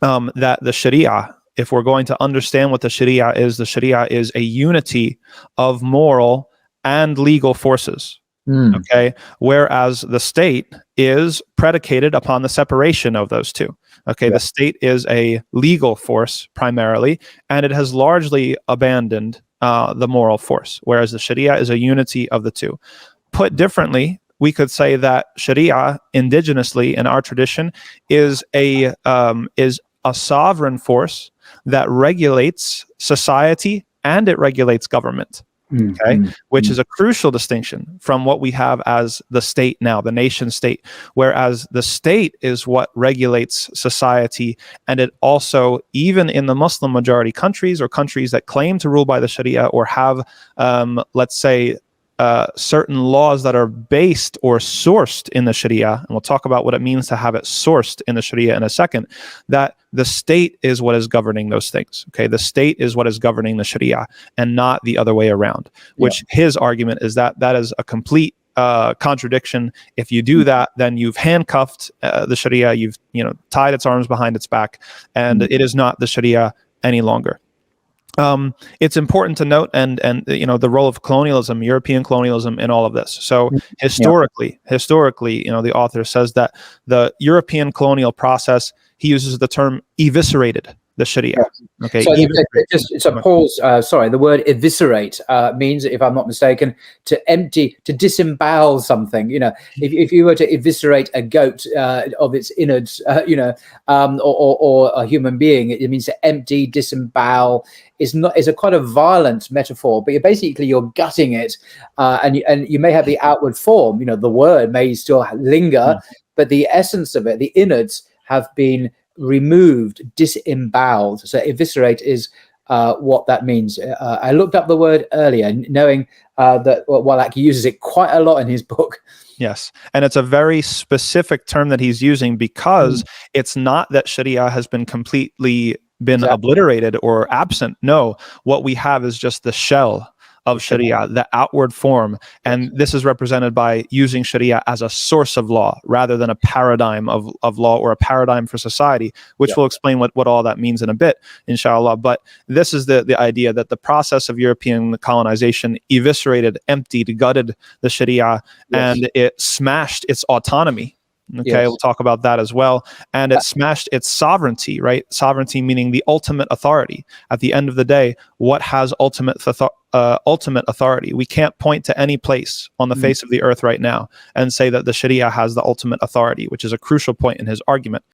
that the Sharia, if we're going to understand what the Sharia is a unity of moral and legal forces. Okay, whereas the state is predicated upon the separation of those two. Okay, the state is a legal force primarily, and it has largely abandoned the moral force, whereas the Sharia is a unity of the two. Put differently, we could say that Sharia, indigenously in our tradition, is a sovereign force that regulates society and it regulates government. Okay, which is a crucial distinction from what we have as the state now, the nation state, whereas the state is what regulates society, and it also, even in the Muslim majority countries or countries that claim to rule by the Sharia or have, let's say, certain laws that are based or sourced in the Sharia, and we'll talk about what it means to have it sourced in the Sharia in a second, that the state is what is governing those things. Okay, the state is what is governing the Sharia and not the other way around, which his argument is that that is a complete contradiction. If you do that, then you've handcuffed the Sharia, you've tied its arms behind its back, and it is not the Sharia any longer. It's important to note, and the role of colonialism, European colonialism, in all of this. So historically, the author says that the European colonial process, he uses the term eviscerated the Sharia. Okay. So just a pause. Sorry, the word eviscerate means, if I'm not mistaken, to empty, to disembowel something. If you were to eviscerate a goat of its innards, or a human being, it means to empty, disembowel. Is a quite a violent metaphor, but you're gutting it, and you may have the outward form. The word may still linger, but the essence of it, the innards, have been removed, disemboweled. So eviscerate is what that means. I looked up the word earlier, knowing that Wallach uses it quite a lot in his book. Yes, and it's a very specific term that he's using, because it's not that Sharia has been completely obliterated or absent. No, what we have is just the shell of Sharia, the outward form, and this is represented by using Sharia as a source of law rather than a paradigm of law or a paradigm for society, which we'll explain what all that means in a bit, inshallah. But this is the idea that the process of European colonization eviscerated, emptied, gutted the Sharia, and it smashed its autonomy. Okay, we'll talk about that as well. And it smashed its sovereignty, right? Sovereignty meaning the ultimate authority. At the end of the day, what has ultimate authority? We can't point to any place on the face of the earth right now and say that the Sharia has the ultimate authority, which is a crucial point in his argument.